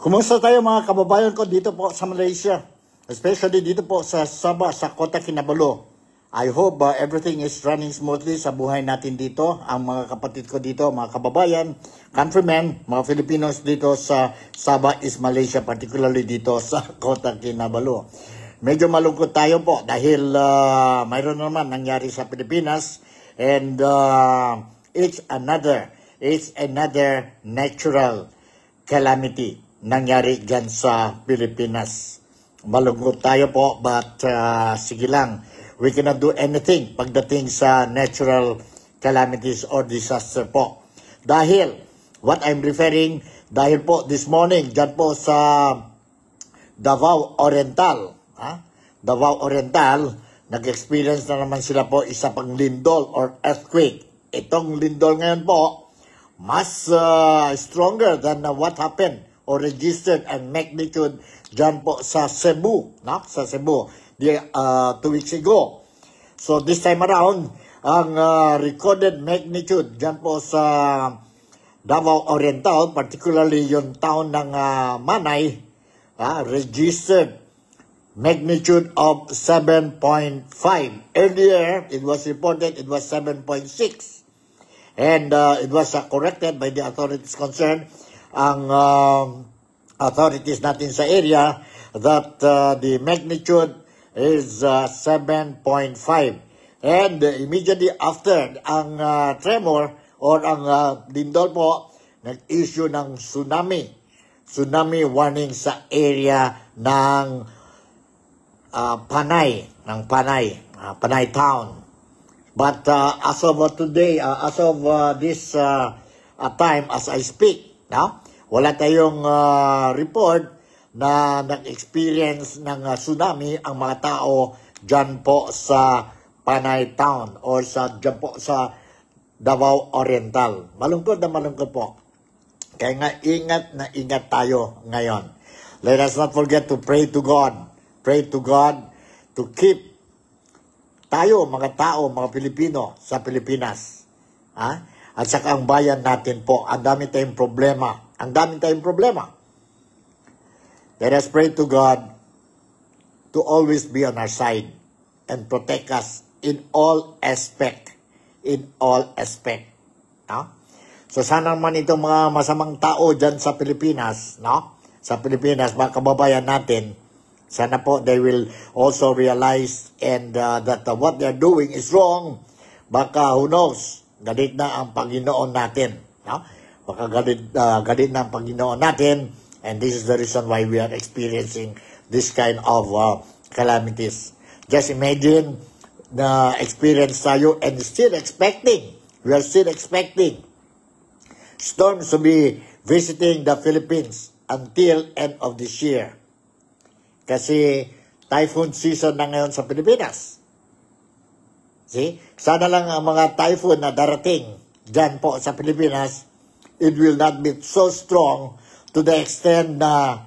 Kumusta tayo mga kababayan ko dito po sa Malaysia? Especially dito po sa Sabah, sa Kota Kinabalu. I hope everything is running smoothly sa buhay natin dito. Ang mga kapatid ko dito, mga kababayan, countrymen, mga Filipinos dito sa Sabah, East Malaysia, particularly dito sa Kota Kinabalu. Medyo malungkot tayo po dahil mayroon naman nangyari sa Pilipinas and it's another natural calamity nangyari dyan sa Pilipinas. Malungkot tayo po, but sige lang, we cannot do anything pagdating sa natural calamities or disaster po. Dahil, what I'm referring, dahil po this morning, dyan po sa Davao Oriental, Davao Oriental, nag-experience na naman sila po isa pang lindol or earthquake. Itong lindol ngayon po, mas stronger than what happened or registered and magnitude dyan po sa Cebu, sa Cebu, 2 weeks ago. So this time around, ang recorded magnitude dyan po sa Davao Oriental, particularly yung town ng Manay, registered magnitude of 7.5. Earlier, it was reported it was 7.6. And it was corrected by the authorities concerned, ang authorities natin sa area, that the magnitude is 7.5. And immediately after ang tremor or ang lindol po, nag-issue ng tsunami warning sa area ng Panay town. But as of today, as of this time as I speak, wala tayong report na nag-experience ng tsunami ang mga tao dyan po sa Panay Town or dyan po sa Davao Oriental. Malungkot po. Kaya nga ingat tayo ngayon. Let us not forget to pray to God. Pray to God to keep tayo, mga tao, mga Pilipino sa Pilipinas. At saka ang bayan natin po, ang dami tayong problema. Let us pray to God to always be on our side and protect us in all aspect. So sana naman itong mga masamang tao dyan sa Pilipinas, sa Pilipinas, mga kababayan natin, sana po they will also realize and that what they're doing is wrong. Baka who knows, galit na ang Panginoon natin. Baka galit na ang Panginoon natin, and this is the reason why we are experiencing this kind of calamities. Just imagine na experience tayo and we are still expecting storms to be visiting the Philippines until end of this year. Kasi typhoon season na ngayon sa Pilipinas. See? Sana lang ang mga typhoon na darating dyan po sa Pilipinas, it will not be so strong to the extent na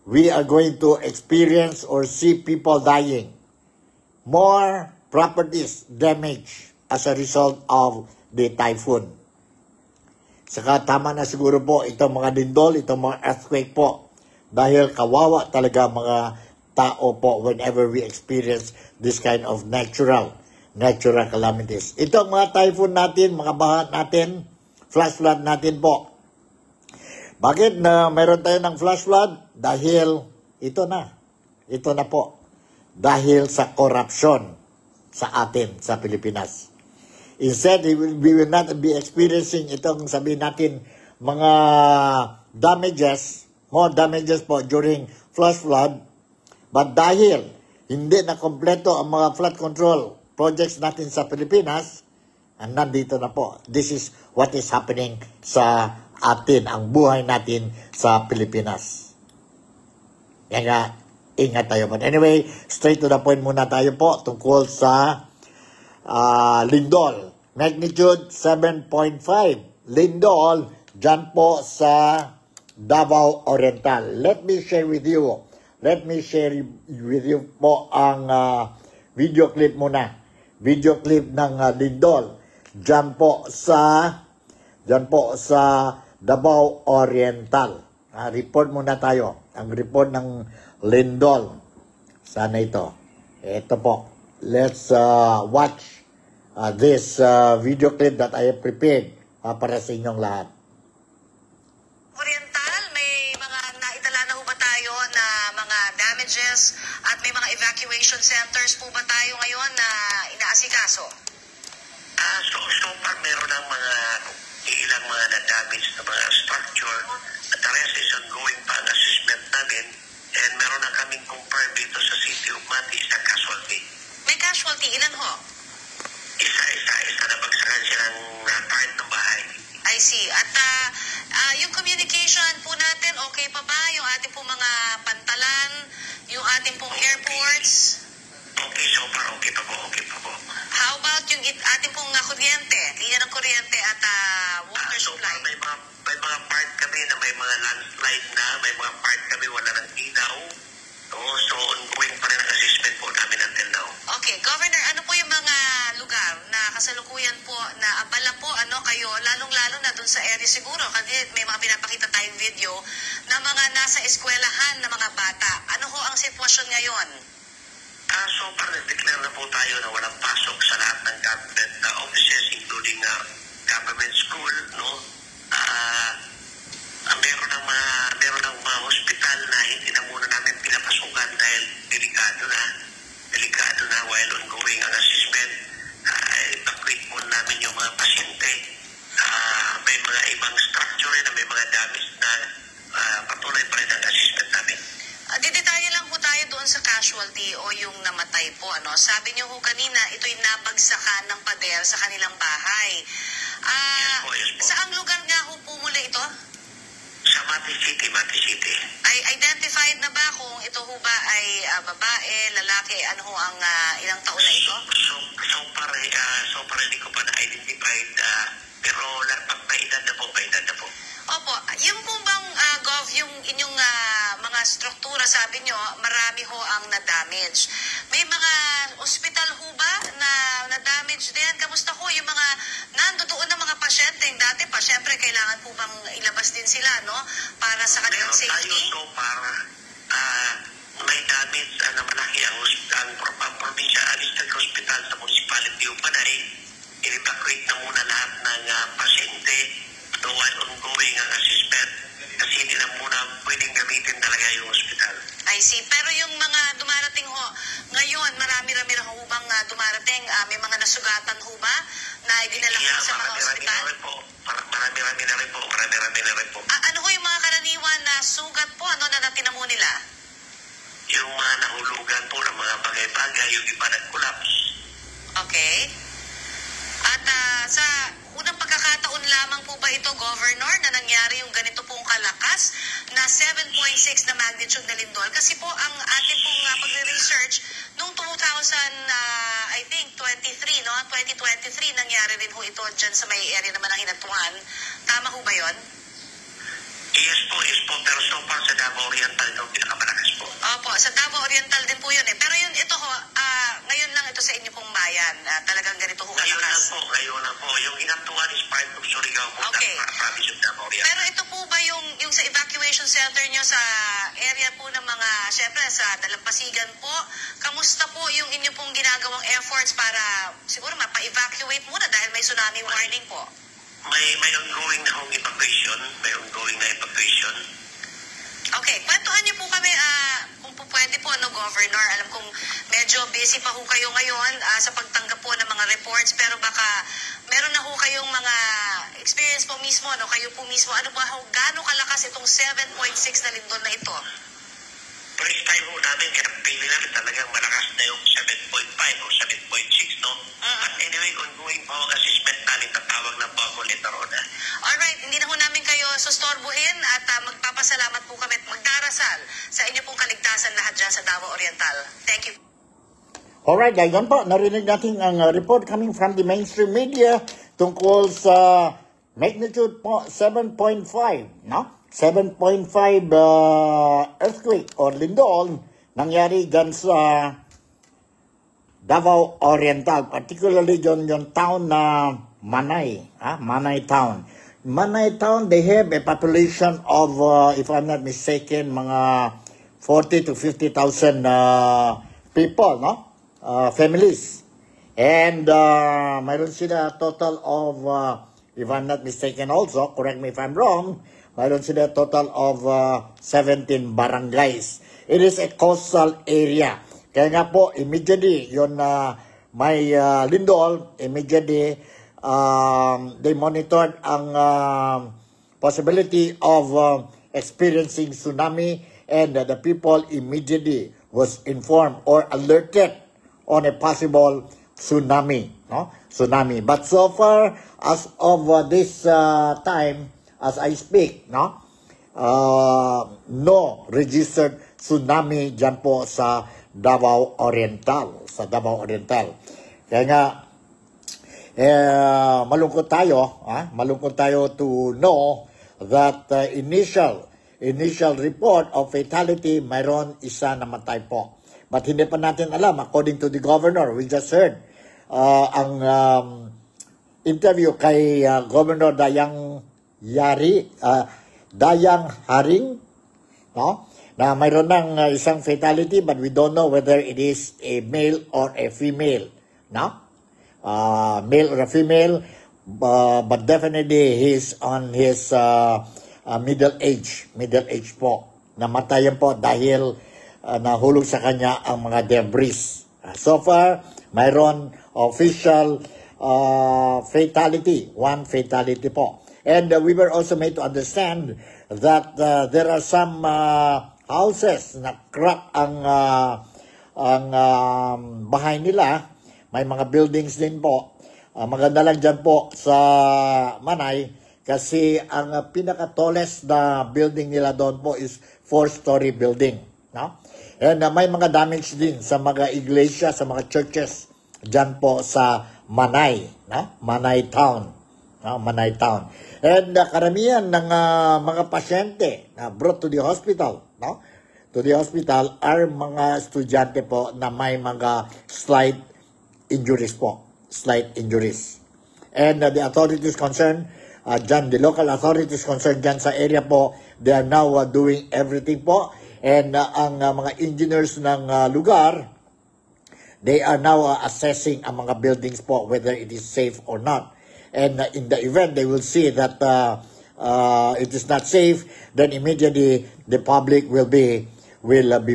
we are going to experience or see people dying. More properties damaged as a result of the typhoon. Saka tama na siguro po itong mga lindol, itong mga earthquake po. Dahil kawawa talaga mga tao po whenever we experience this kind of natural calamities. Ito ang mga typhoon natin, mga baha natin, flash flood natin po. Bakit na mayroon tayo ng flash flood? Dahil ito na po. Dahil sa corruption sa atin, sa Pilipinas. Instead, we will not be experiencing itong sabihin natin mga more damages po during flash flood. But dahil hindi na kompleto ang mga flood control projects natin sa Pilipinas, nandito na po. This is what is happening sa atin, ang buhay natin sa Pilipinas. Kaya ingat tayo. But anyway, straight to the point muna tayo po tungkol sa lindol. Magnitude 7.5. Lindol dyan po sa Davao Oriental. Let me share with you po ang video clip muna. Video clip ng lindol dyan po sa Davao Oriental. report muna tayo. Ang report ng Lindol. Sana ito. Ito po. Let's watch this video clip that I have prepared para sa inyong lahat. Oriental, may mga naitala na ho ba tayo na mga damages at may mga evacuation centers po ba tayo ngayon na inaasikaso? So far, meron ng mga ilang mga na-damage na mga structure at the rest is ongoing pa ang assessment namin and meron na kaming confirmed dito sa City of Mati sa casualty. May casualty, ilan ho? Isa na bagsakan siya ng part ng bahay. I see. At yung communication po natin, okay pa ba? Yung ating pong mga pantalan, yung ating pong airports? Okay, so far okay pa po. How about yung ating pong kuryente, linya ng kuryente at water So supply? far, may mga part kami na may mga landslide na, may mga part kami wala ng ilaw. So ongoing pa rin ang assessment po namin until now. Okay, Governor, ano po yung mga lugar na kasalukuyan po na abala po kayo, lalong-lalo na dun sa area siguro, kasi may mga pinapakita tayong video na mga nasa eskwelahan na mga bata. Ano ho ang sitwasyon ngayon? So far, declare na po tayo na walang pasok sa lahat ng government offices, including government school, no? Meron ng mga hospital na hindi na muna namin pinapasukan dahil delikado na while ongoing ang assessment. Evacuate muna namin yung mga pasyente. May mga ibang structure na may mga damage na patuloy pa rin ang assessment namin. Didetalye lang po tayo doon sa casualty o yung namatay po. Sabi niyo ho kanina, ito'y nabagsakan ng pader sa kanilang bahay. Yes po. Saang lugar nga ho po muli ito? Sa Mati City. Ay identified na ba kung ito ho ba ay babae, lalaki, ano ho ang ilang taon na ito? So far hindi ko pa na-identified, pero pag may edad na po. Opo, yung po bang, Gov, yung inyong mga struktura, sabi nyo, marami ho ang na-damage. May mga ospital ho ba na na-damage din? Kamusta ho yung mga nandoon na mga pasyente? Dati pa, syempre, kailangan po bang ilabas din sila, no? Para sa kanilang Meron safety? tayo so far, may damage na malaki ang Provincial District Hospital sa Municipality of Panay. In-evacuate na muna lahat ng pasyente while ongoing ang assessment kasi hindi na muna pwedeng gamitin talaga yung hospital. I see. Pero yung mga dumarating ho, ngayon, marami-rami na ho bang dumarating? May mga nasugatan ho ba na idinala ho sa mga hospital? Marami-rami na rin po. Ano ho yung mga karaniwan na sugat po, na natinamo nila? Yung mga nahulugan po ng mga bagay-bagay, yung iba nag-collapse. Okay. At sa unang pagkakataon lamang po ba ito, Governor, na nangyari yung ganito pong kalakas na 7.6 na magnitude na lindol? Kasi po ang ating pong pag-research noong 2023, no? 2023, nangyari rin ho ito dyan sa may area naman ng Hinatuan. Tama ho ba yun? Yes po. Pero so far sa Davao Oriental ito pinakamalakas po. Opo, sa Davao Oriental din po yun eh. Pero yun, ito ho, ngayon lang ito sa inyo pong bayan. Talagang ganito ho kalakas. Ngayon lang po. Yung Hinatuan is part of Surigao po. Okay. Province of Davao Oriental. Pero ito po ba yung sa evacuation center nyo sa area po ng mga, syempre sa Dalampasigan po, kamusta po yung inyo pong ginagawang efforts para siguro mapa-evacuate muna dahil may tsunami warning po? May ongoing na evacuation. Okay, kwentuhan niyo po kami kung po pwede po, Governor. Alam kong medyo busy pa ho kayo ngayon sa pagtanggap po ng mga reports, pero baka meron na ho kayong mga experience po mismo, kayo po mismo. Ano ba ho, gaano kalakas itong 7.6 na lindol na ito? First time ho namin, kaya pili namin talagang malakas na yung 7.5 o 7.6, no? But anyway, ongoing po ang assessment namin, tatawag na po ako later on. Alright, hindi na ho namin kayo sustorbuhin at magpapasalamat po kami at magdarasal sa inyo pong kaligtasan lahat dyan sa Davao Oriental. Thank you. Alright, ayun po, narinig natin ang report coming from the mainstream media tungkol sa magnitude po 7.5, no? 7.5 earthquake or lindol nangyari dyan sa Davao Oriental, particularly yung town na Manay, Manay town. Manay Town, they have a population of, if I'm not mistaken, mga 40 to 50,000 people, no? Families. And mayroon sila total of, if I'm not mistaken also, correct me if I'm wrong, mayroon sila total of 17 barangays. It is a coastal area. Kaya nga po, immediately, yun may lindol, immediately, they monitored ang possibility of experiencing tsunami, and the people immediately was informed or alerted on a possible tsunami, no? Tsunami. But so far, as of this time, as I speak, no? No registered tsunami dyan po sa Davao Oriental. Sa Davao Oriental. Kaya nga, malungkot tayo to know that initial report of fatality, mayroon isa namatay po. But hindi pa natin alam, according to the governor, we just heard ang interview kay Governor Dayang Haring, no? Na mayroon ng isang fatality, but we don't know whether it is a male or a female, no? Male or a female, but definitely he's on his middle age po. Namatayan po dahil nahulog sa kanya ang mga debris. So far, mayroon official fatality, one fatality po. And we were also made to understand that there are some houses na crack ang bahay nila. May mga buildings din po. Maganda lang dyan po sa Manay kasi ang pinaka-tallest na building nila doon po is 4-story building. No? And may mga damage din sa mga iglesia, sa mga churches dyan po sa Manay. No? Manay Town. No? Manay Town. And karamihan ng mga pasyente na brought to the hospital, no? To the hospital are mga estudyante po na may mga slight injuries po. Slight injuries. And the authorities concerned, the local authorities concerned dyan sa area po, they are now doing everything po. And ang mga engineers ng lugar, they are now assessing ang mga buildings po, whether it is safe or not. And in the event, they will see that it is not safe, then immediately the public will be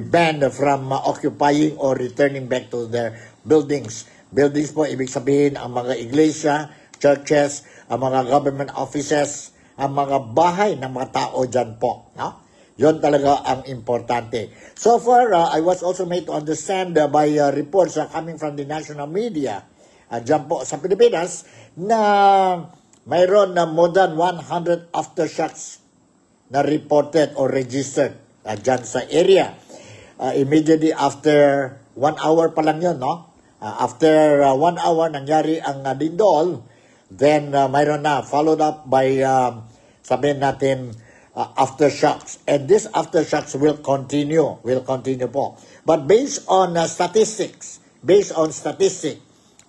banned from occupying or returning back to their buildings. Buildings po, ibig sabihin, ang mga iglesia, churches, ang mga government offices, ang mga bahay ng mga tao dyan po. No? Yun talaga ang importante. So far, I was also made to understand by reports coming from the national media dyan po sa Pilipinas na mayroon na more than 100 aftershocks na reported or registered dyan sa area. Immediately after 1 hour pa lang yun, no? After 1 hour nangyari ang lindol, then mayroon na followed up by sabihin natin aftershocks. And these aftershocks will continue po. But based on statistics,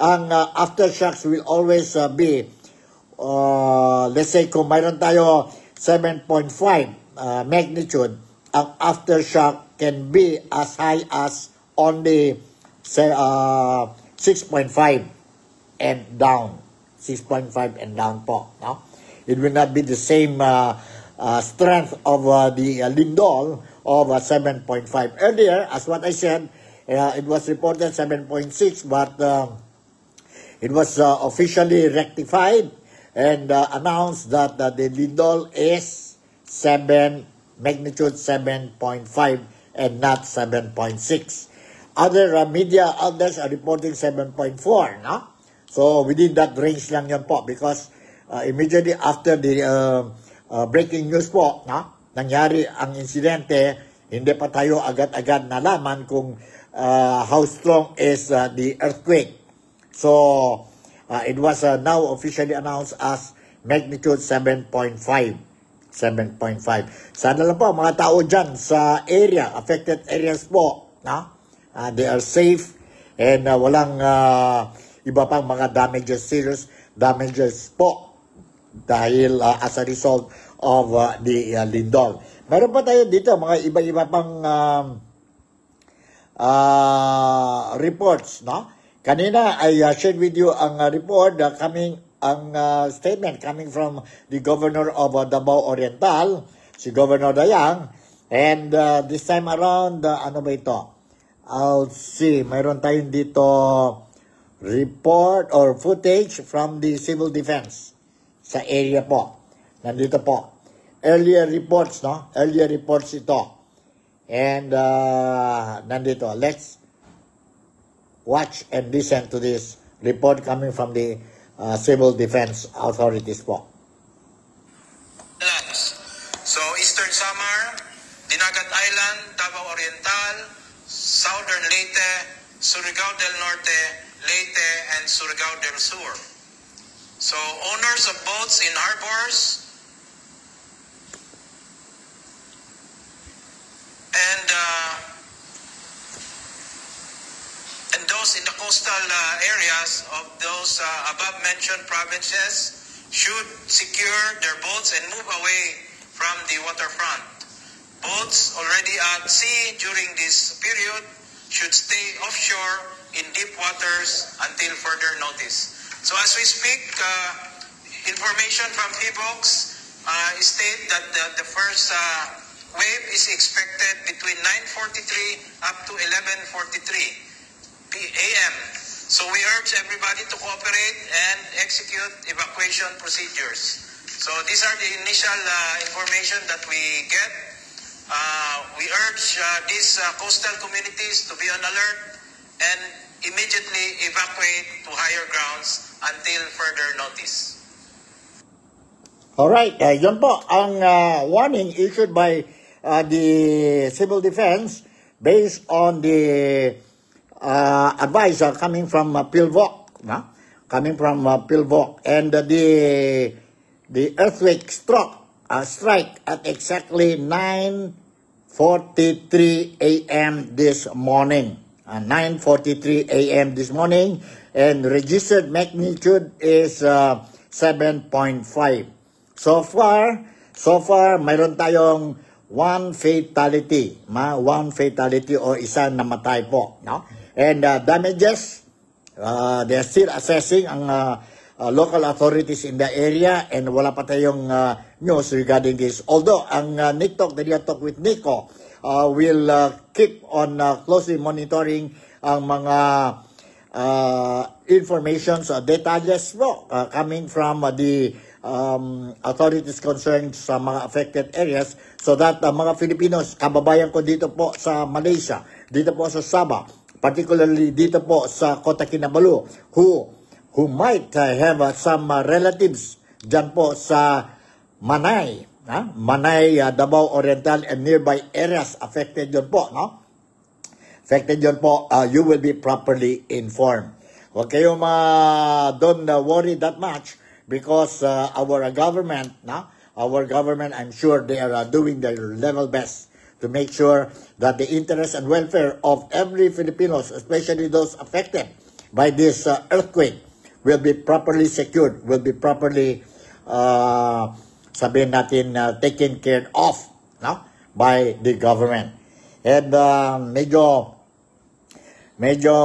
ang aftershocks will always be, let's say kung mayroon tayo 7.5 magnitude, ang aftershock can be as high as only 6.5 and down. 6.5 and down po. No? It will not be the same strength of the lindol of 7.5. Earlier, as what I said, it was reported 7.6, but it was officially rectified and announced that the lindol is magnitude 7.5 and not 7.6. Other media outlets are reporting 7.4, no? So within that range lang yan po, because immediately after the breaking news po, no? Nangyari ang insidente, hindi pa tayo agad-agad nalaman kung how strong is the earthquake. So it was now officially announced as magnitude 7.5. 7.5. Sana lang po mga tao dyan sa area, affected areas po, no? They are safe and walang iba pang mga damages, serious damages po dahil as a result of the lindol. Meron pa tayo dito mga iba-iba pang reports, no? Kanina I shared with you ang report statement coming from the governor of Davao Oriental, si Governor Dayang, and this time around, ano ba ito? I'll see, mayroon tayong dito report or footage from the civil defense sa area po. Nandito po. Earlier reports, no? Earlier reports ito. And nandito. Let's watch and listen to this report coming from the civil defense authorities po. So, Eastern Samar, Dinagat Island, Davao Oriental, Southern Leyte, Surigao del Norte, Leyte, and Surigao del Sur. So, owners of boats in harbors and those in the coastal areas of those above-mentioned provinces should secure their boats and move away from the waterfront. Boats already at sea during this period should stay offshore in deep waters until further notice. So as we speak, information from PHIVOLCS state that the first wave is expected between 9:43 up to 11:43 a.m. So we urge everybody to cooperate and execute evacuation procedures. So these are the initial information that we get. We urge these coastal communities to be on alert and immediately evacuate to higher grounds until further notice. Alright, yun po ang warning issued by the civil defense based on the advice coming from PhilVoc, no? Coming from PhilVoc, and the earthquake strike at exactly 9:43 a.m. this morning. 9:43 a.m. this morning, and registered magnitude is 7.5. So far, mayroon tayong one fatality o isa namatay po, no? And damages, they are still assessing ang local authorities in the area, and wala pa tayong news regarding this. Although ang NICTOC, the Talk with Nico, will keep on closely monitoring ang mga informations, detalles po coming from the authorities concerned sa mga affected areas, so that mga Filipinos, kababayan ko dito po sa Malaysia, dito po sa Sabah, particularly dito po sa Kota Kinabalu, who might have some relatives dyan po sa Manay, Davao Oriental and nearby areas affected yun po, no? Affected yun po, you will be properly informed. Huwag kayong don't worry that much, because our government, I'm sure they are doing their level best to make sure that the interest and welfare of every Filipinos, especially those affected by this earthquake, will be properly secured, will be properly, sabihin natin, taken care of, no? By the government. And medyo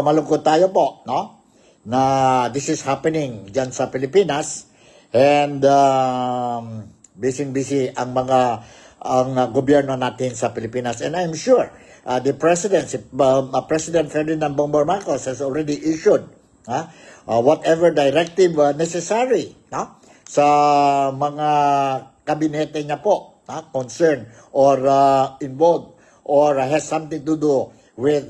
malungkot tayo po, no? Na this is happening dyan sa Pilipinas, and busy ang gobyerno natin sa Pilipinas. And I'm sure the President Ferdinand Bongbong Marcos has already issued whatever directive necessary, no? Sa mga kabinete niya po, concerned or involved or has something to do with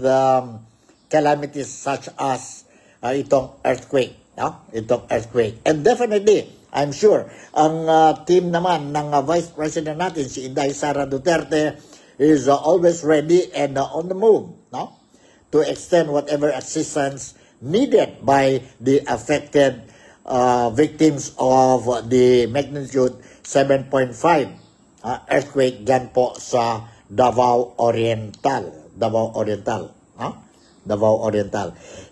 calamities such as itong earthquake, no? Itong earthquake. And definitely, I'm sure, ang team naman ng Vice President natin, si Inday Sara Duterte, is always ready and on the move, no? To extend whatever assistance needed by the affected victims of the magnitude 7.5 earthquake dyan po sa Davao Oriental. Davao Oriental.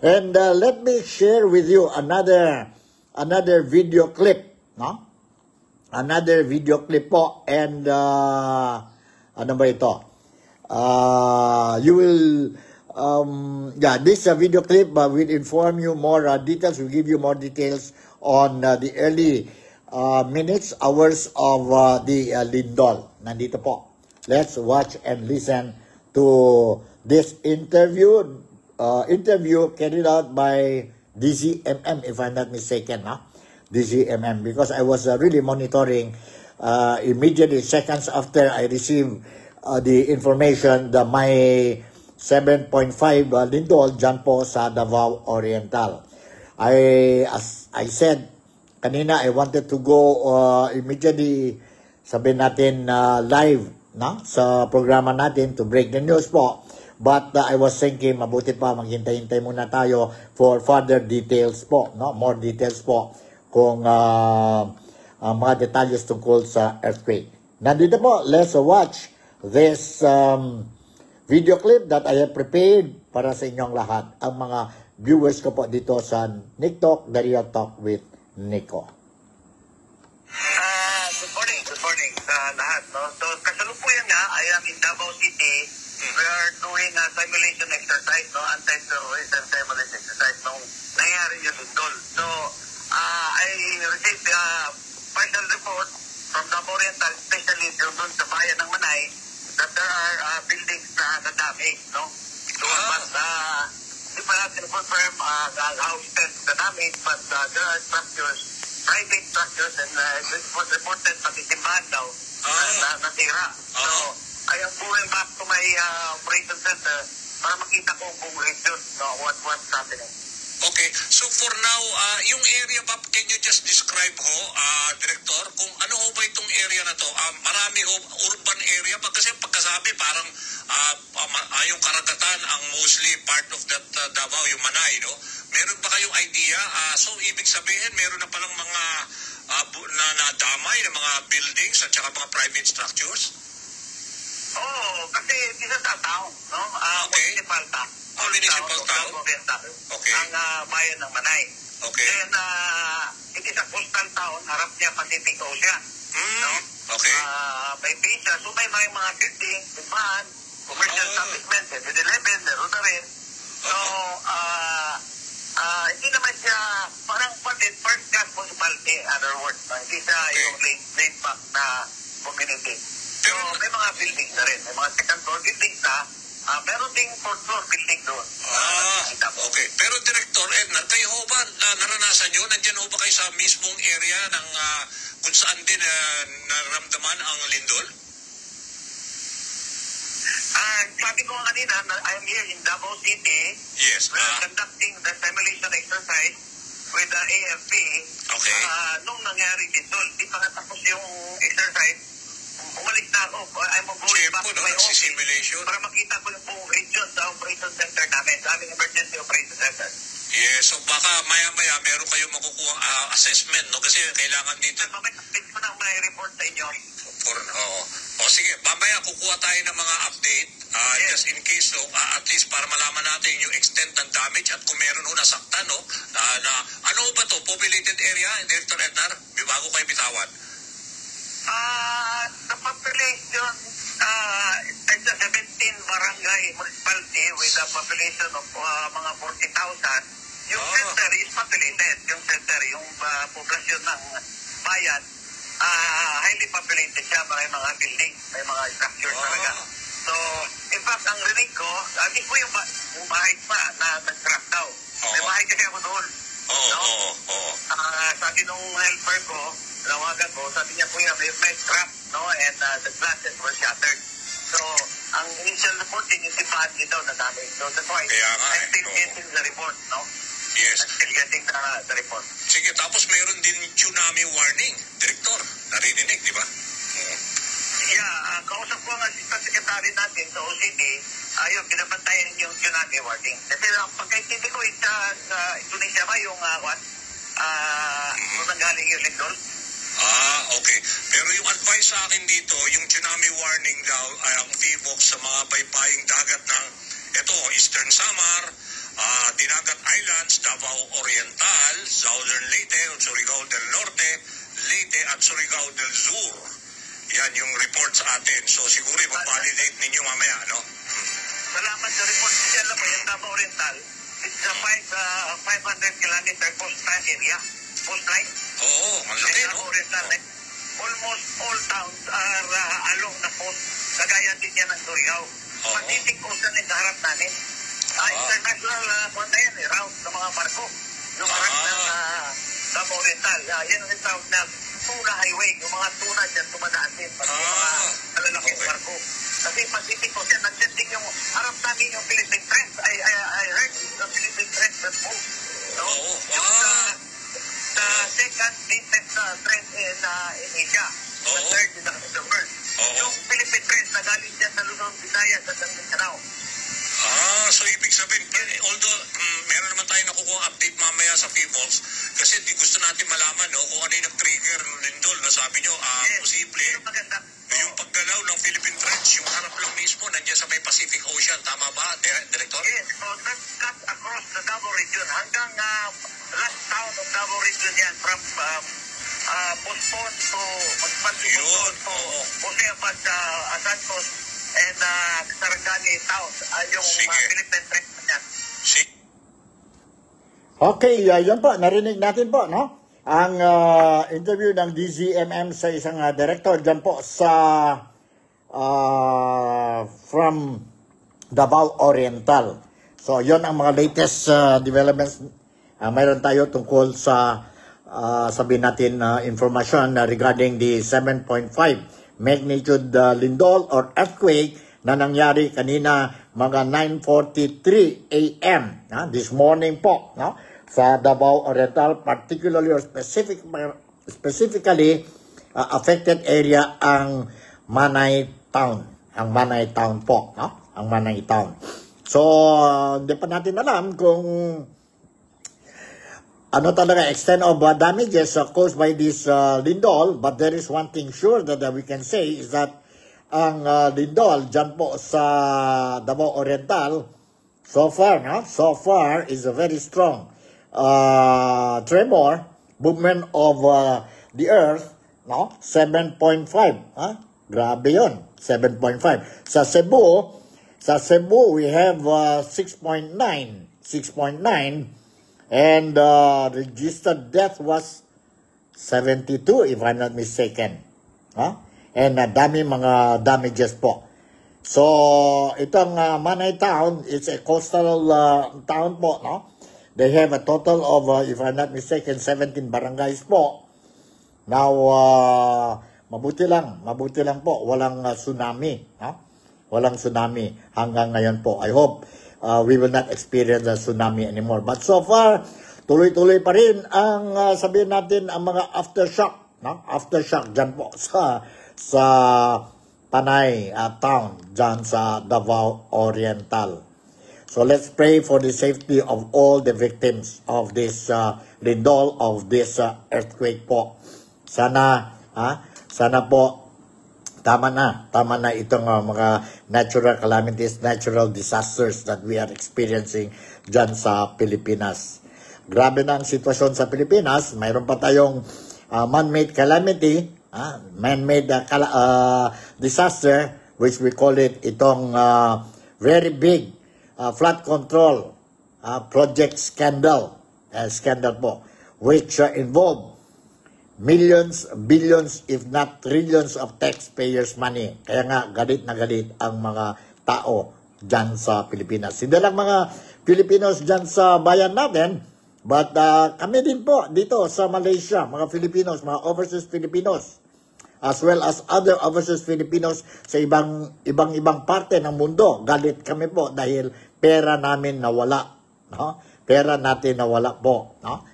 And let me share with you another video clip, no? another video clip po, and ano ba ito? You will this video clip will inform you more details, will give you more details on the early minutes, hours of the Lindol. Nandito po. Let's watch and listen to this interview carried out by DZMM, if I'm not mistaken, no? DZMM, because I was really monitoring immediately seconds after I received the information that my 7.5 Lindol dyan po sa Davao Oriental. As I said kanina, I wanted to go immediately, sabihin natin live, no? Sa programa natin to break the news po. But I was thinking, mabuti pa, maghintay-hintay muna tayo for further details po, no? More details po kung mga detalles tungkol sa earthquake. Nandito po, let's watch this video clip that I have prepared para sa inyong lahat, ang mga viewers ko po dito sa Nick Talk, The Real Talk with Nico. Good morning sa lahat. No? So, kasalukuyan nga, I am in Davao City. We are doing a simulation exercise, no? Anti-terrorism simulation exercise nung nangyari yung Lindol. So, I received partial report from Davao Oriental, especially doon sa bayan ng Manay, that there are buildings na damage, no? So, but hindi pa natin confirm how extent the damage, but there are structures, private structures, and it was reported pati simbahan daw na nasira. So, I am going back to my operation center para makita ko kung region, no, what's happening. Okay, so for now, yung area ba, can you just describe ho, Director, kung ano ho ba itong area na to? Marami ho, urban area ba? Kasi pagkasabi parang yung karagatan ang mostly part of that Davao, yung Manay, no? Meron ba kayong idea? So ibig sabihin, meron na palang mga nadamay na mga buildings at saka mga private structures? Oo, kasi this is a town, no? Okay. Municipal town. Municipal town? Okay. Ang bayan ng Manay. Okay. And it is a coastal town, harap niya Pacific Ocean. No? Okay. May beach, so may mga building, simbahan, commercial establishment, 7-Eleven, meron na rin. So, hindi naman siya, parang first class municipality, in other words. Hindi siya yung laid back na community. So, may mga buildings na rin. May mga second floor buildings na, meron ding fourth floor building doon. Okay. Pero Director Edna, kayo ho ba naranasan nyo? Nandiyan ho ba kayo sa mismong area ng kung saan din naramdaman ang Lindol? Sabi ko kanina, I'm here in Davao City. Yes. We're conducting the simulation exercise with the AFP. Okay. Nung nangyari dito, di pa natapos yung exercise, umalis na ako. I'm going back to my office simulation. para makita ko yung buong region sa operation center namin, sa aming emergency operation center. Yes, so baka maya-maya meron kayong makukuha assessment, no? Kasi kailangan dito. Mamaya ko na may report sa inyo. O sige, mamaya kukuha tayo ng mga update just in case, so, at least para malaman natin yung extent ng damage at kung meron ho nasaktan, no? Na ano ba to? Populated area, Director Ednar? Bago kayo bitawan. The population is a 17 barangay municipality with a population of mga 40,000. Yung center is populated. Yung center, yung poblasyon ng bayan, highly populated siya. May mga building, may mga structure talaga. So, in fact, ang rinig ko, hindi ko yung bahay pa na nag-crack daw. May bahay kasi ako doon. Sabi nung helper ko, nawagan ko, sabi niya, kuya, may crack, no? And the glasses were shattered. So, ang initial reporting is simbahan din daw na damage. So, that's why I'm still getting the report, no? Yes. I'm still getting the report. Sige, tapos meron din tsunami warning, Director. Narinig, di ba? Yeah, kausap ko ang assistant secretary natin sa OCD, ayun, pinabantayan yung tsunami warning. Kasi pagkaintindi ko, sa Indonesia ba yung kung nanggaling yung Lindol? Okay. Pero yung advice sa akin dito, yung tsunami warning daw ay ang FIVOC sa mga baybaying dagat ng Eastern Samar, Dinagat Islands, Davao Oriental, Southern Leyte, Surigao del Norte, Leyte at Surigao del Sur. Yan yung report sa atin. So siguro i-validate ninyo mamaya, no? Salamat sa report. Kasi alam mo, yung Davao Oriental, it's a 500 kilometer coastline area. Coastline. Oo, ang laki, no? Davao Oriental, almost all towns are along the coast. Kagaya din yan ng Surigao. Pacific Ocean yung harap namin. International na yan, route ng mga barko. Yung harap ng Davao Oriental. Yan ang tawag na tuna highway. Yung mga tuna dyan tumadaan din. Yung mga malalaking barko. Kasi Pacific Ocean, nagsending yung harap namin yung Philippine Trench. I heard the Philippine Trench that move. No? Yung the second deepest trench in Asia. The third in the world. Yung Philippine Trench na galing dyan sa Luzon, Visayas at Mindanao. So ibig sabihin, although meron naman tayo nakukuha update mamaya sa Peoples, kasi gusto natin malaman, no, kung ano yung nag-trigger Lindol na sabi nyo, posible yung paggalaw ng Philippine Trench, yung harap lang mismo, nandiyan sa may Pacific Ocean. Tama ba, Director? Yes, so that cut across the Davao region hanggang last town of Davao region yan from Pospon to Magpantugon to Josefa sa Santos and Sarangani town yung Philippine Trench yan. Okay, yan po, narinig natin po, no? Ang interview ng DZMM sa isang director dyan po sa from Davao Oriental. So, yon ang mga latest developments. Mayroon tayo tungkol sa sabihin natin information regarding the 7.5 magnitude lindol or earthquake na nangyari kanina mga 9:43 a.m. This morning po, no? Sa Davao Oriental, particularly or specifically affected area ang Manay Town. Ang Manay Town po, no? Ang Manay Town. So, hindi pa natin alam kung ano talaga extent of damages caused by this lindol, but there is one thing sure that we can say is that ang lindol dyan po sa Davao Oriental so far, no? So far is a very strong tremor, movement of the earth, no? 7.5, grabe yun, 7.5. Sa Cebu, we have 6.9, and registered death was 72, if I'm not mistaken. And dami mga damages po. So, itong Manay Town, it's a coastal town po, no? They have a total of, if I'm not mistaken, 17 barangays po. Now, mabuti lang po, walang tsunami. Walang tsunami hanggang ngayon po. I hope we will not experience a tsunami anymore. But so far, tuloy-tuloy pa rin ang sabihin natin ang mga aftershock. Aftershock dyan po sa Panay Town, dyan sa Davao Oriental. So let's pray for the safety of all the victims of this lindol, of this earthquake po. Sana po tama na itong mga natural calamities, natural disasters that we are experiencing dyan sa Pilipinas. Grabe na ang sitwasyon sa Pilipinas. Mayroon pa tayong man-made calamity, man-made disaster, which we call it itong very big flood control project scandal po, which involved millions, billions, if not trillions of taxpayers' money. Kaya nga, galit na galit ang mga tao dyan sa Pilipinas. Hindi lang mga Filipinos dyan sa bayan natin, but kami din po dito sa Malaysia, mga Filipinos, mga overseas Filipinos, as well as other overseas Filipinos sa ibang parte ng mundo. Galit kami po dahil pera namin nawala. No? Pera natin nawala po. No?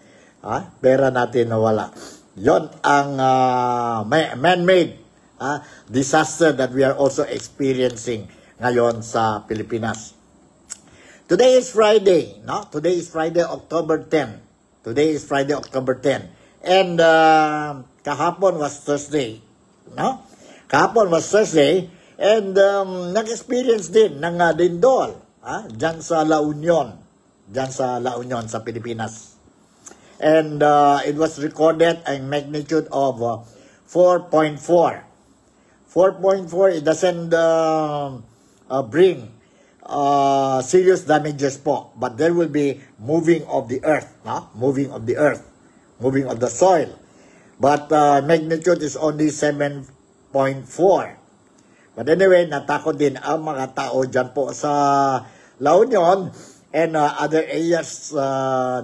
Pera natin nawala. Yon ang man-made disaster that we are also experiencing ngayon sa Pilipinas. Today is Friday, no? Today is Friday, October 10. Today is Friday, October 10. And kahapon was Thursday, no? Kahapon was Thursday, and nag-experience din ng lindol, dyan sa La Union, sa Pilipinas. And it was recorded a magnitude of 4.4. 4.4, it doesn't bring serious damages po. But there will be moving of the earth, no? Moving of the earth, moving of the soil. But magnitude is only 7.4. But anyway, natakot din ang mga tao dyan po sa La Union and other areas,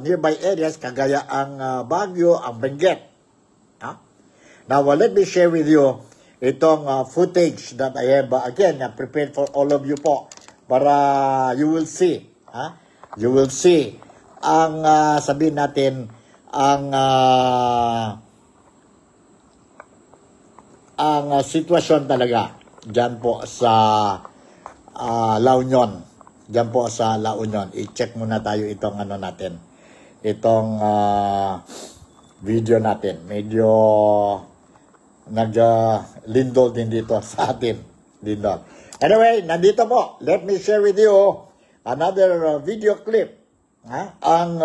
nearby areas, kagaya ang Baguio, ang Benguet. Huh? Now, let me share with you itong footage that I have, again, prepared for all of you po, para you will see, you will see, ang sabihin natin, ang sitwasyon talaga dyan po sa La Union. Dyan po sa La Union. I-check muna tayo itong ano natin. Itong video natin. Medyo nag-lindol din dito sa atin. Lindol. Anyway, nandito po. Let me share with you another video clip. Ang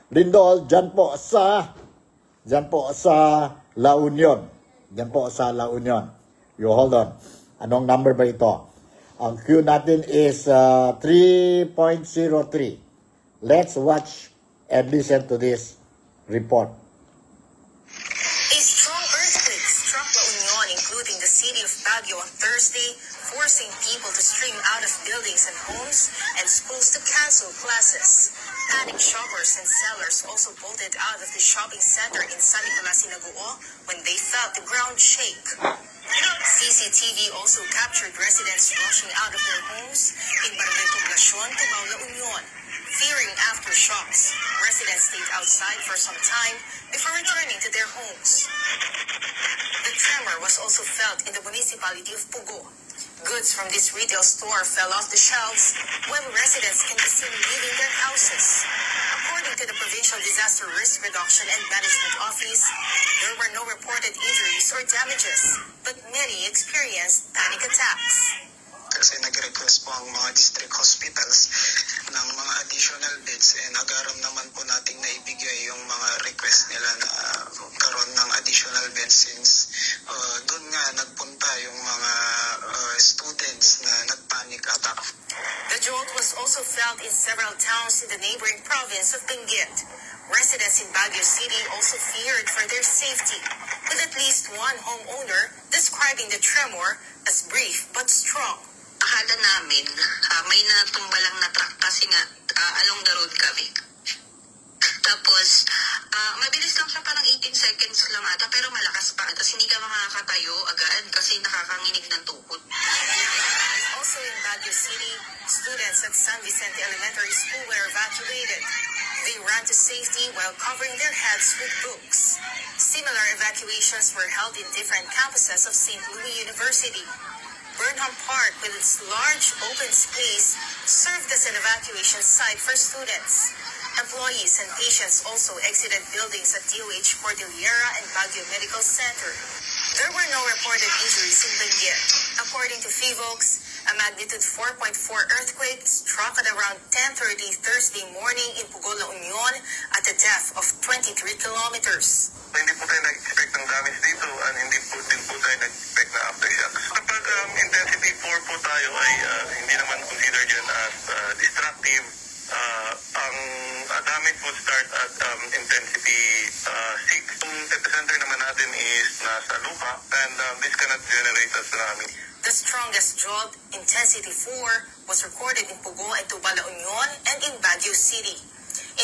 lindol dyan po sa La Union. Dyan po sa La Union. You hold on. Anong number ba ito? Ang Q natin is 3.03. Let's watch and listen to this report. A strong earthquake struck La Union, including the city of Baguio on Thursday, forcing people to stream out of buildings and homes and schools to cancel classes. Panic shoppers and sellers also bolted out of the shopping center in San Nicolas, Sinaguo when they felt the ground shake. CCTV also captured residents rushing out of their homes in Barangay Poblacion, Cubao, La Union. Fearing aftershocks, residents stayed outside for some time before returning to their homes. The tremor was also felt in the municipality of Pugo. Goods from this retail store fell off the shelves while residents can be seen leaving their houses. According to the Provincial Disaster Risk Reduction and Management Office, there were no reported injuries or damages, but many experienced panic attacks. Kasi nag-request po ang mga district hospitals ng mga additional beds, and agaran naman po nating naibigay yung mga request nila na karoon ng additional beds since doon nga nagpunta yung mga students na nagpanic attack. The jolt was also felt in several towns in the neighboring province of Benguet. Residents in Baguio City also feared for their safety, with at least one homeowner describing the tremor as brief but strong. Akala namin may natumbalang na truck kasi nga along the road kami. Tapos, mabilis lang siya, parang 18 seconds lang ata, pero malakas pa. Tapos hindi ka makakatayo agad kasi nakakanginig ng tuhod. Also in Baguio City, students at San Vicente Elementary School were evacuated. They ran to safety while covering their heads with books. Similar evacuations were held in different campuses of St. Louis University. Burnham Park, with its large open space, served as an evacuation site for students. Employees and patients also exited buildings at DOH Cordillera and Baguio Medical Center. There were no reported injuries in Benguet. According to FIVOX, a magnitude 4.4 earthquake struck at around 10:30 Thursday morning in Pugo, La Union at a depth of 23 kilometers. Hindi po tayo nag-expect ng damage dito and hindi po din po tayo nag-expect na aftershocks. Kapag intensity 4 po tayo ay hindi naman considered yan as destructive. Ang damage would start at intensity 6. Yung epicenter naman natin is nasa lupa and this cannot generate a tsunami. The strongest jolt, intensity 4, was recorded in Pugo and Tuba, La Union and in Baguio City.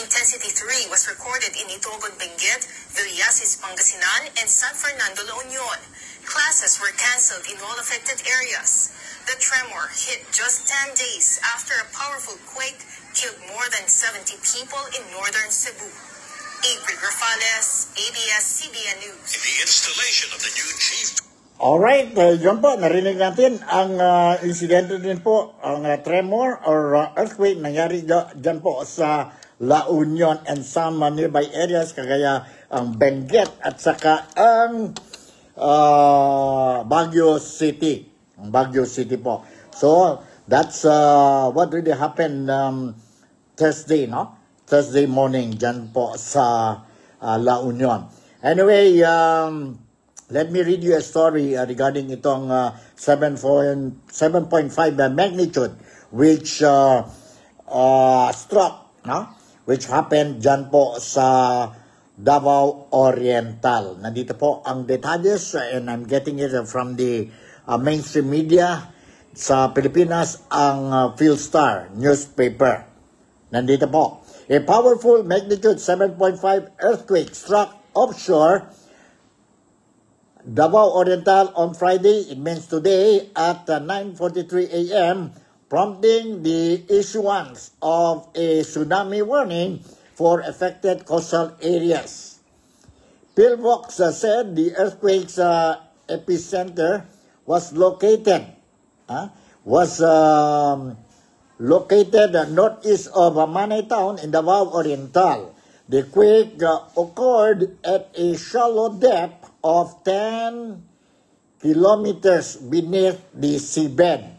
Intensity 3 was recorded in Itogon, Benguet, Villasis, Pangasinan, and San Fernando, La Union. Classes were canceled in all affected areas. The tremor hit just 10 days after a powerful quake killed more than 70 people in northern Cebu. April Grafales, ABS-CBN News. The installation of the new chief. Alright, yun po, narinig natin ang insidente din po, ang tremor or earthquake nangyari dyan po sa La Union and some nearby areas, kagaya ang Benguet at saka ang Baguio City. Ang Baguio City po. So, that's what really happened Thursday, no? Thursday morning dyan po sa La Union. Anyway, let me read you a story regarding itong 7.5 magnitude which struck, no? Which happened dyan po sa Davao Oriental. Nandito po ang detalles and I'm getting it from the mainstream media sa Pilipinas, ang Philstar newspaper. Nandito po. A powerful magnitude 7.5 earthquake struck offshore Davao Oriental on Friday, it means today, at 9:43 a.m., prompting the issuance of a tsunami warning for affected coastal areas. PhilVox said the earthquake's epicenter was located northeast of Manay Town in Davao Oriental. The quake occurred at a shallow depth of 10 kilometers beneath the seabed.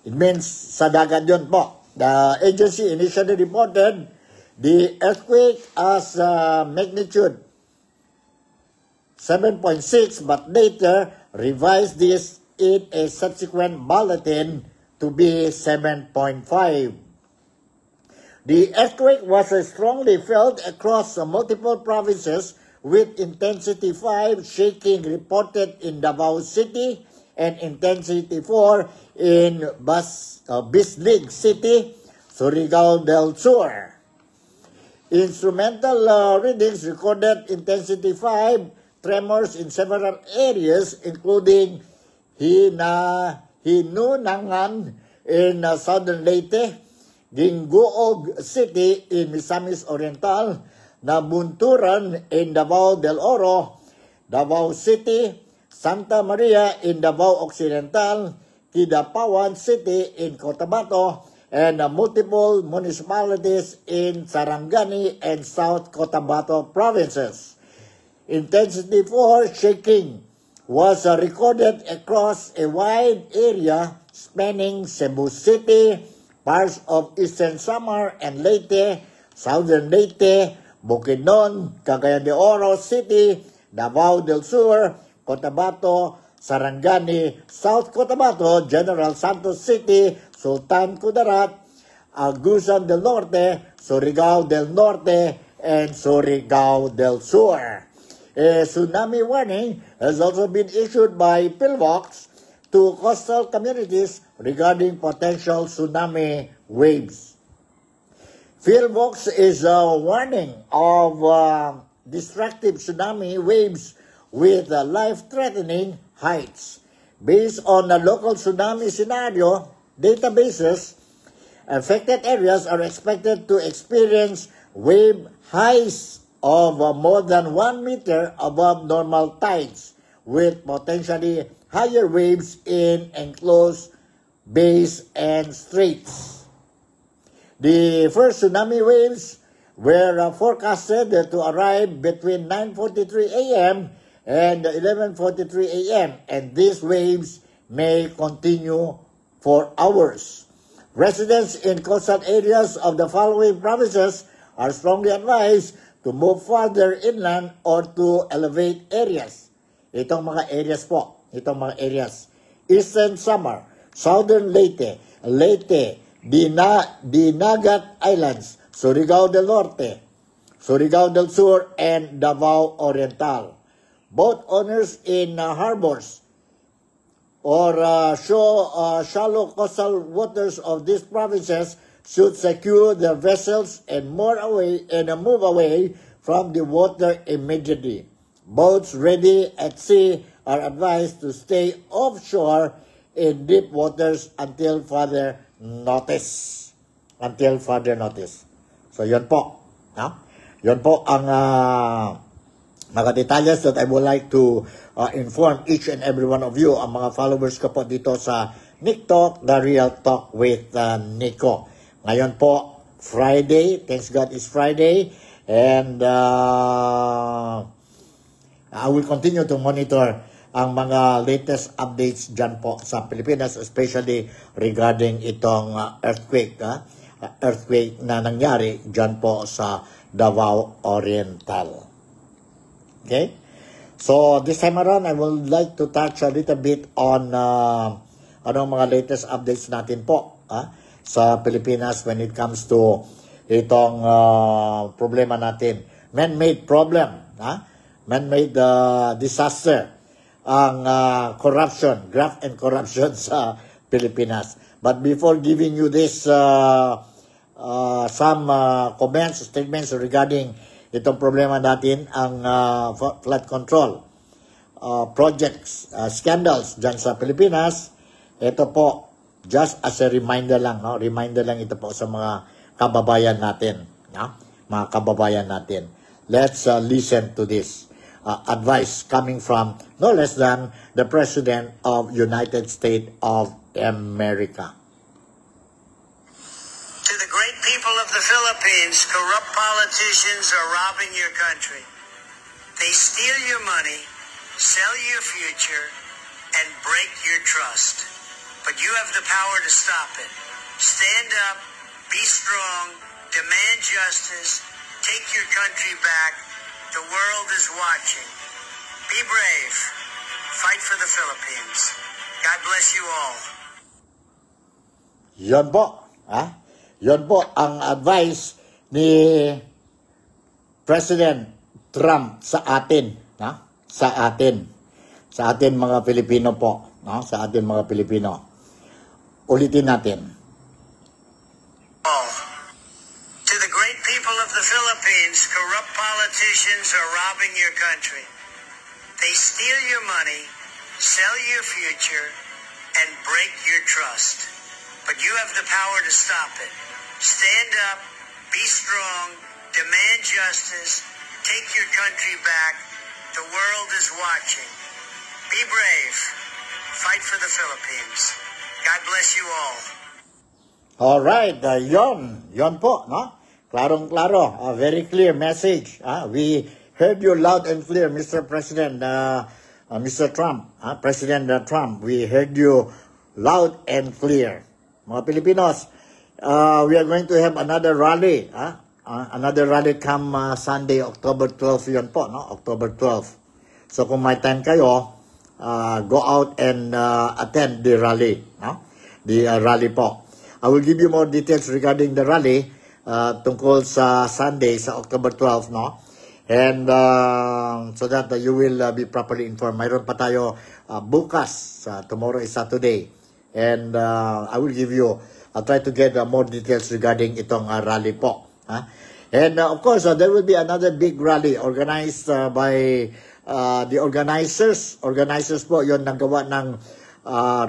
It means sa dagat yun po. The agency initially reported the earthquake as magnitude 7.6 but later revised this in a subsequent bulletin to be 7.5. The earthquake was strongly felt across multiple provinces with intensity 5 shaking reported in Davao City and intensity 4 in Bislig City, Surigao del Sur. Instrumental readings recorded intensity 5 tremors in several areas including Hinunangan in southern Leyte, Gingoog City in Misamis Oriental, Nabunturan in Davao del Oro, Davao City, Santa Maria in Davao Occidental, Kidapawan City in Cotabato, and multiple municipalities in Sarangani and South Cotabato provinces. Intensity 4 shaking was recorded across a wide area spanning Cebu City, parts of Eastern Samar and Leyte, Southern Leyte, Bukidnon, Cagayan de Oro City, Davao del Sur, Cotabato, Sarangani, South Cotabato, General Santos City, Sultan Kudarat, Agusan del Norte, Surigao del Norte, and Surigao del Sur. A tsunami warning has also been issued by PhilVox to coastal communities regarding potential tsunami waves. PhilVox is warning of destructive tsunami waves with life-threatening heights. Based on the local tsunami scenario databases, affected areas are expected to experience wave heights of more than 1 meter above normal tides, with potentially higher waves in enclosed bays and straits. The first tsunami waves were forecasted to arrive between 9:43 a.m. and 11:43 a.m. and these waves may continue for hours. Residents in coastal areas of the following provinces are strongly advised to move further inland or to elevate areas. Itong mga areas po, Eastern Samar, Southern Leyte, Dinagat Islands, Surigao del Norte, Surigao del Sur, and Davao Oriental. Boat owners in harbors or shallow coastal waters of these provinces should secure their vessels and move away from the water immediately. Boats ready at sea are advised to stay offshore in deep waters until further notice. So, yun po. Yun po ang mga detalles that I would like to inform each and every one of you, ang mga followers ko po dito sa Nick Talk, The Real Talk with Nico. Ngayon po, Friday. Thanks God it's Friday. And I will continue to monitor ang mga latest updates dyan po sa Pilipinas, especially regarding itong earthquake. earthquake na nangyari dyan po sa Davao Oriental. Okay? So, this time around, I would like to touch a little bit on anong mga latest updates natin po sa Pilipinas when it comes to itong problema natin. Man-made problem, man-made disaster, ang corruption, graft and corruption sa Pilipinas. But before giving you this some comments, statements regarding itong problema natin, ang flood control projects, scandals dyan sa Pilipinas, ito po, just as a reminder lang, reminder lang ito po sa mga kababayan natin, mga kababayan natin. Let's listen to this advice coming from no less than the President of United States of America. To the great people of the Philippines, corrupt politicians are robbing your country. They steal your money, sell your future, and break your trust. But you have the power to stop it. Stand up, be strong, demand justice, take your country back. The world is watching. Be brave. Fight for the Philippines. God bless you all. Yan po. Yan po ang advice ni President Trump sa atin. Sa atin. Sa atin mga Pilipino po. Sa atin mga Pilipino. Ulitin natin. To the great people of the Philippines, corrupt politicians are robbing your country. They steal your money, sell your future, and break your trust. But you have the power to stop it. Stand up, be strong, demand justice, take your country back. The world is watching. Be brave. Fight for the Philippines. God bless you all. All right, yon po, Klarong-klaro, a very clear message. We heard you loud and clear, Mr. President, Mr. Trump, President Trump. We heard you loud and clear. Mga Pilipinos, we are going to have another rally, another rally come Sunday, October 12, yun po, October 12. So kung may time kayo, go out and attend the rally, the rally po. I will give you more details regarding the rally tungkol sa Sunday, sa October 12, and so that you will be properly informed. Mayroon pa tayo bukas, tomorrow is Saturday, and I will give you, I'll try to get more details regarding itong rally po. And of course, there will be another big rally organized by the organizers po, yon nagawa ng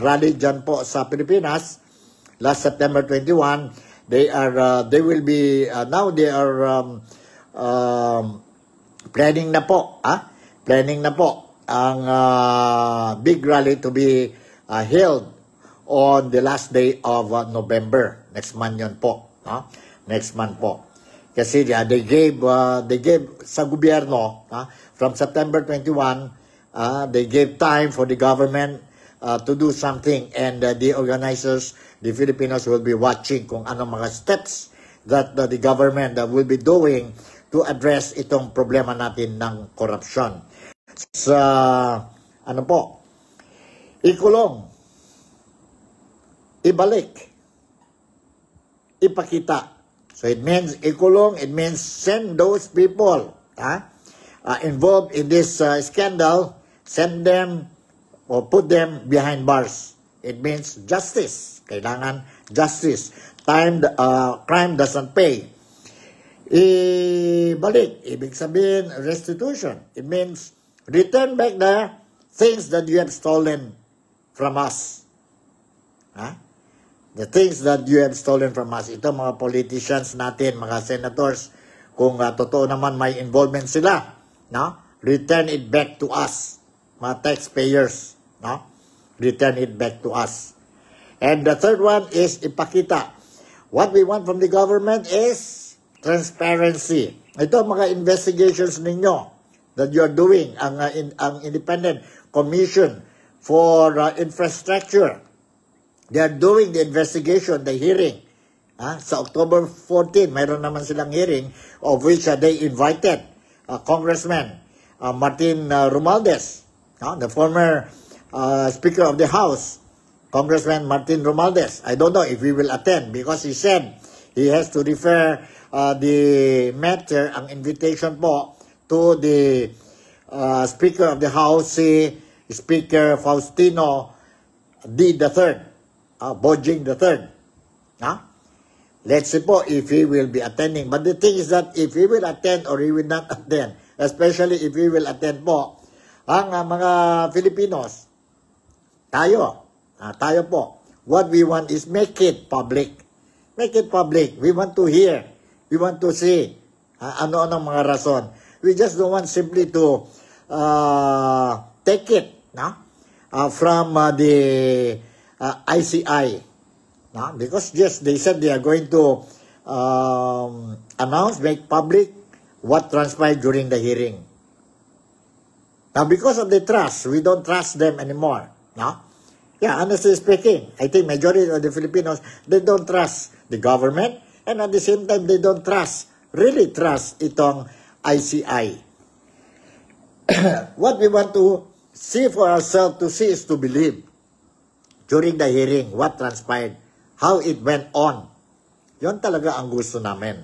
rally dyan po sa Pilipinas last September 21. They will be now they are planning na po ang big rally to be held on the last day of November, next month yon po, next month po. Kasi they gave sa gobyerno, from September 21, they gave time for the government to do something, and the organizers, the Filipinos, will be watching kung anong mga steps that the government will be doing to address itong problema natin ng corruption. Sa ikulong, ibalik, ipakita. So it means ikulong, it means send those people involved in this scandal, send them or put them behind bars. It means justice. Kailangan justice. Crime doesn't pay. Ibalik, ibig sabihin restitution. It means return back the things that you have stolen from us. The things that you have stolen from us. Ito mga politicians natin, mga senators, kung totoo naman may involvement sila, return it back to us, mga taxpayers, return it back to us. And the third one is ipakita. What we want from the government is transparency. Ito mga investigations ninyo that you are doing, ang Independent Commission for Infrastructure. They are doing the investigation, the hearing, Sa October 14, mayroon naman silang hearing of which they invited Congressman Martin Romualdez, the former Speaker of the House, Congressman Martin Romualdez. I don't know if he will attend because he said he has to refer the matter, ang invitation po, to the Speaker of the House, si Speaker Faustino D. III, Bojing III. Let's see po if he will be attending. But the thing is that if he will attend or he will not attend, especially if he will attend po, ang mga Filipinos, tayo po, what we want is make it public. Make it public. We want to hear. We want to see ano-ano mga rason. We just don't want simply to take it from the ICI. Because just they said they are going to announce, make public what transpired during the hearing. Now, because of the trust, we don't trust them anymore. Yeah, honestly speaking, I think majority of the Filipinos, they don't trust the government, and at the same time, they don't really trust itong ICI. What we want to see for ourselves to see is to believe during the hearing, what transpired, how it went on. Yon talaga ang gusto namin.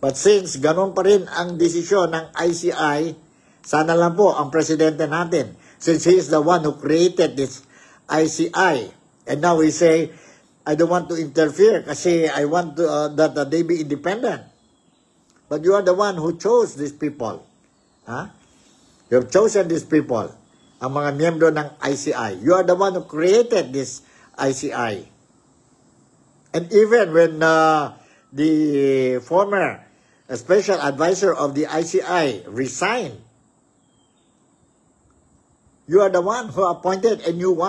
But since ganun pa rin ang desisyon ng ICI, sana lang po ang presidente natin, since he is the one who created this ICI, and now we say, I don't want to interfere kasi I want to, that they be independent. But you are the one who chose these people. You have chosen these people, ang mga miyembro ng ICI. You are the one who created this ICI. And even when the former special advisor of the ICI resigned, you are the one who appointed a new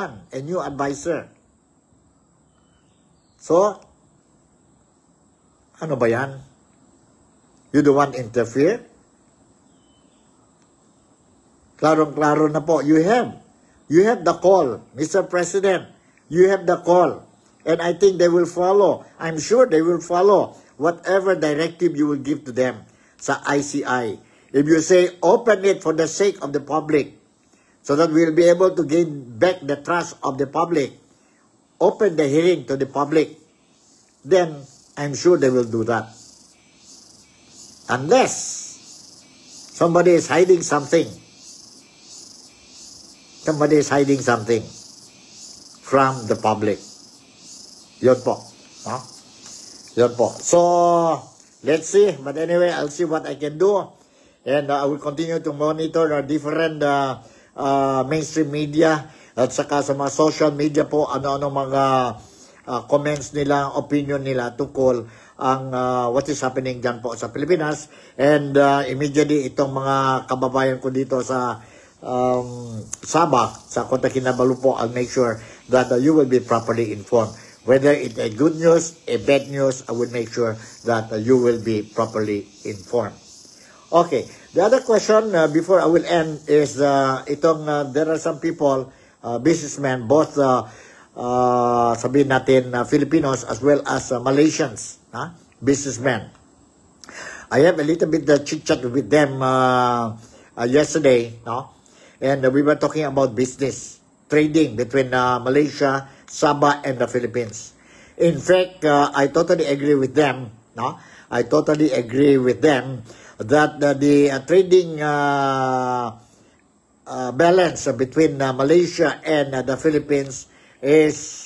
advisor. So, ano ba yan? You don't want to interfere? Klarong-klaro na po. You have the call, Mr. President. You have the call. And I think they will follow. I'm sure they will follow whatever directive you will give to them sa ICI. If you say, open it for the sake of the public, so that we'll be able to gain back the trust of the public, open the hearing to the public, then I'm sure they will do that. Unless somebody is hiding something. Somebody is hiding something from the public. Yun po. Yun po. So, let's see. But anyway, I'll see what I can do. And I will continue to monitor our different mainstream media at saka sa mga social media po, ano-ano mga comments nila, opinion nila tungkol ang what is happening dyan po sa Pilipinas. And immediately itong mga kababayan ko dito sa Sabah, sa Kota Kinabalu po, I'll make sure that you will be properly informed. Whether it's a good news, a bad news, I will make sure that you will be properly informed. Okay, the other question before I will end is there are some people, businessmen, both sabihin natin Filipinos as well as Malaysians, businessmen. I have a little bit chit-chat with them yesterday, and we were talking about business, trading between Malaysia, Sabah, and the Philippines. In fact, I totally agree with them. I totally agree with them that the trading balance between Malaysia and the Philippines is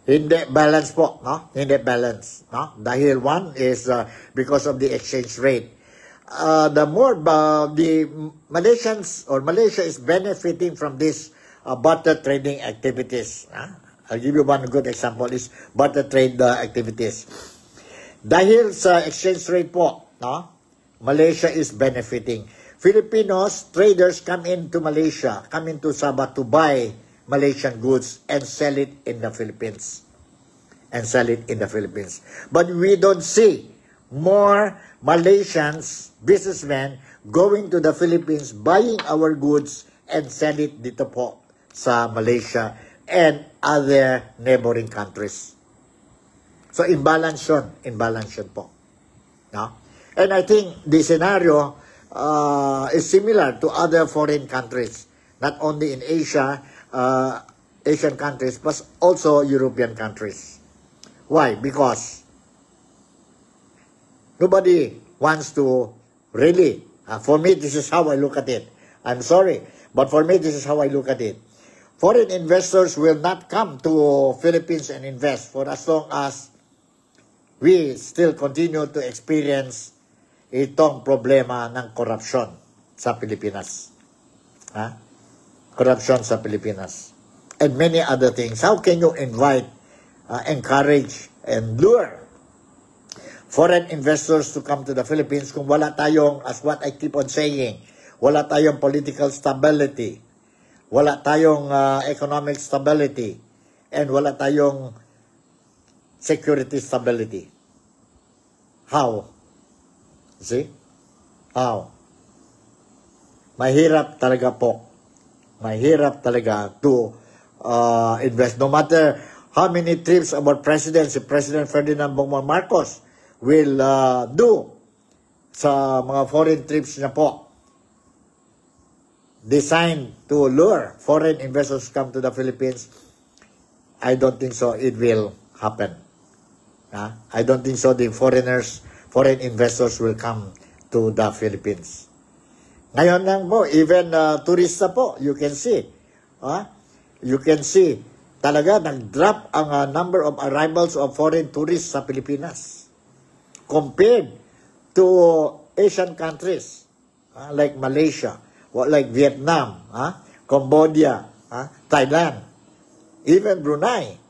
hindi balance po, hindi balance, Dahil one is because of the exchange rate. The Malaysians or Malaysia is benefiting from this barter trading activities. I'll give you one good example is barter trade activities. Dahil sa exchange rate po, Malaysia is benefiting. Filipinos, traders come into Malaysia, come into Sabah to buy Malaysian goods and sell it in the Philippines. But we don't see more Malaysians, businessmen, going to the Philippines, buying our goods and sell it dito po sa Malaysia and other neighboring countries. So, imbalance yun po. No? And I think the scenario is similar to other foreign countries, not only in Asia, Asian countries, but also European countries. Why? Because nobody wants to really, for me, this is how I look at it. I'm sorry, but for me, this is how I look at it. Foreign investors will not come to Philippines and invest for as long as we still continue to experience itong problema ng korupsyon sa Pilipinas. Korupsyon sa Pilipinas. And many other things. How can you invite, encourage, and lure foreign investors to come to the Philippines kung wala tayong, as what I keep on saying, wala tayong political stability, wala tayong economic stability, and wala tayong security stability? How? See? How? Mahirap talaga po. Mahirap talaga to invest. No matter how many trips our president, si President Ferdinand Bongbong Marcos, will do sa mga foreign trips niya po, designed to lure foreign investors come to the Philippines, I don't think so it will happen. I don't think so the foreign investors will come to the Philippines. Ngayon lang po, even turista po, you can see, talaga nag-drop ang number of arrivals of foreign tourists sa Pilipinas compared to Asian countries like Malaysia, like Vietnam, Cambodia, Thailand, even Brunei.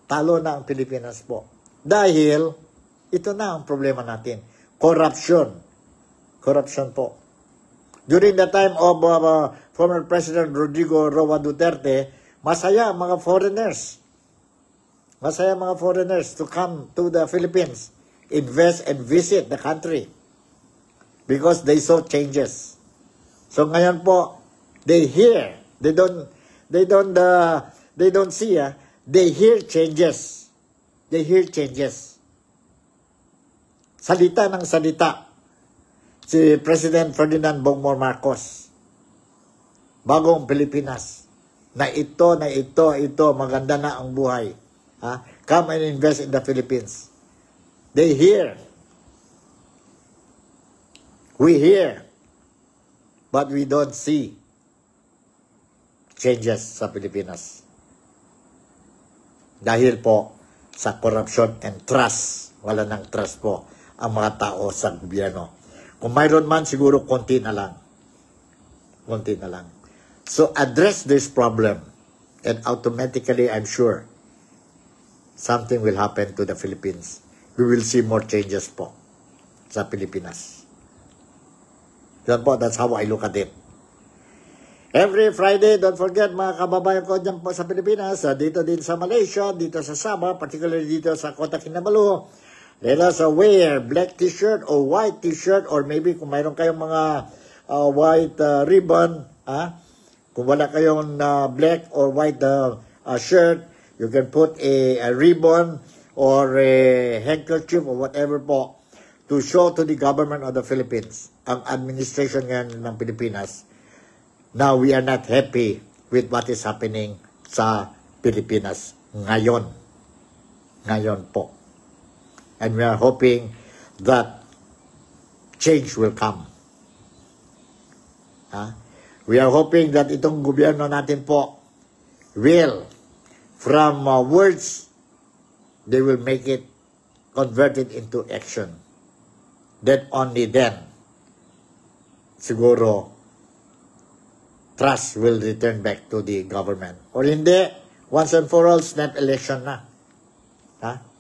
Talo na ang Pilipinas po. Dahil, ito na ang problema natin. Corruption. Corruption po. During the time of former President Rodrigo Roa Duterte, masaya mga foreigners. Masaya mga foreigners to come to the Philippines, invest and visit the country because they saw changes. So ngayon po, they hear, they don't see, they hear changes. They hear changes. Salita ng salita si President Ferdinand Bongbong Marcos. Bagong Pilipinas. Na ito, maganda na ang buhay. Come and invest in the Philippines. They hear. We hear. But we don't see changes sa Pilipinas. Dahil po sa corruption and trust. Wala ng trust po ang mga tao sa gobyerno. Kung mayroon man, siguro konti na lang. Konti na lang. So, address this problem and automatically, I'm sure, something will happen to the Philippines. We will see more changes po sa Pilipinas. Yan po, that's how I look at it. Every Friday, don't forget mga kababayan ko dyan po sa Pilipinas, dito din sa Malaysia, dito sa Sabah, particularly dito sa Kota Kinabalu, let us wear black t-shirt or white t-shirt or maybe kung mayroon kayong mga white ribbon, kung wala kayong black or white shirt, you can put a ribbon or a handkerchief or whatever po to show to the government of the Philippines, ang administration ngayon ng Pilipinas. Now, we are not happy with what is happening sa Pilipinas ngayon. Ngayon po. And we are hoping that change will come. We are hoping that itong gobyerno natin po will, from words, they will make it converted into action. Then only then, siguro, trust will return back to the government. Or hindi, once and for all, snap election na.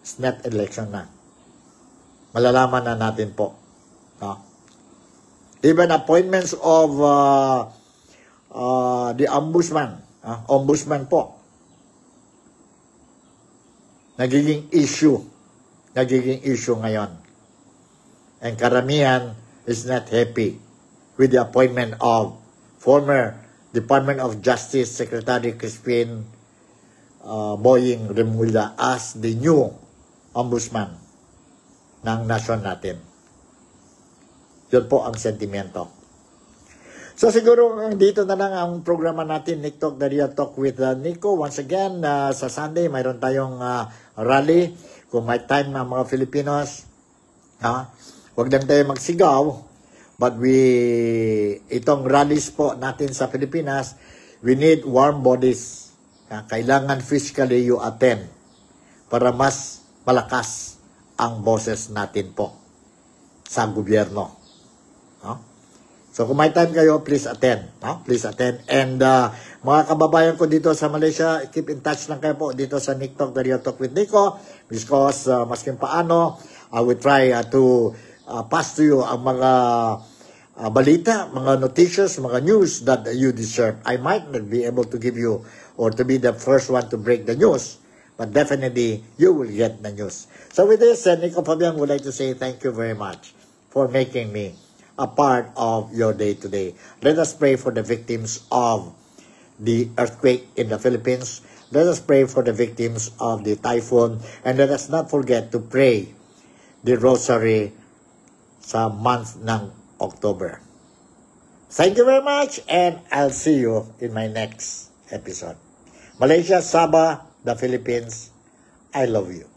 Snap election na. Malalaman na natin po. Even appointments of the ombudsman. Ombudsman po. Nagiging issue. Nagiging issue ngayon. And karamihan is not happy with the appointment of former Department of Justice Secretary Crispin Boying Remulla as the new ombudsman ng nasyon natin. Yun po ang sentimento. So siguro dito na lang ang programa natin, Nick Talk, The Real Talk with Nico. Once again, sa Sunday, mayroon tayong rally. Kung may time ng mga Filipinos, huwag lang tayo magsigaw. But itong rallies po natin sa Pilipinas, we need warm bodies. Kailangan physically you attend para mas malakas ang boses natin po sa gobyerno. So kung may time kayo, please attend. Please attend. And mga kababayan ko dito sa Malaysia, keep in touch lang kayo po dito sa Nick Talk, The Real Talk with Nico. Because masking paano, I will try to pass to you ang mga balita, mga notices, mga news that you deserve. I might not be able to give you or to be the first one to break the news, but definitely you will get the news. So with this, Nico Fabian would like to say thank you very much for making me a part of your day today. Let us pray for the victims of the earthquake in the Philippines. Let us pray for the victims of the typhoon. And let us not forget to pray the rosary sa month ng October. Thank you very much, and I'll see you in my next episode. Malaysia, Sabah, the Philippines, I love you.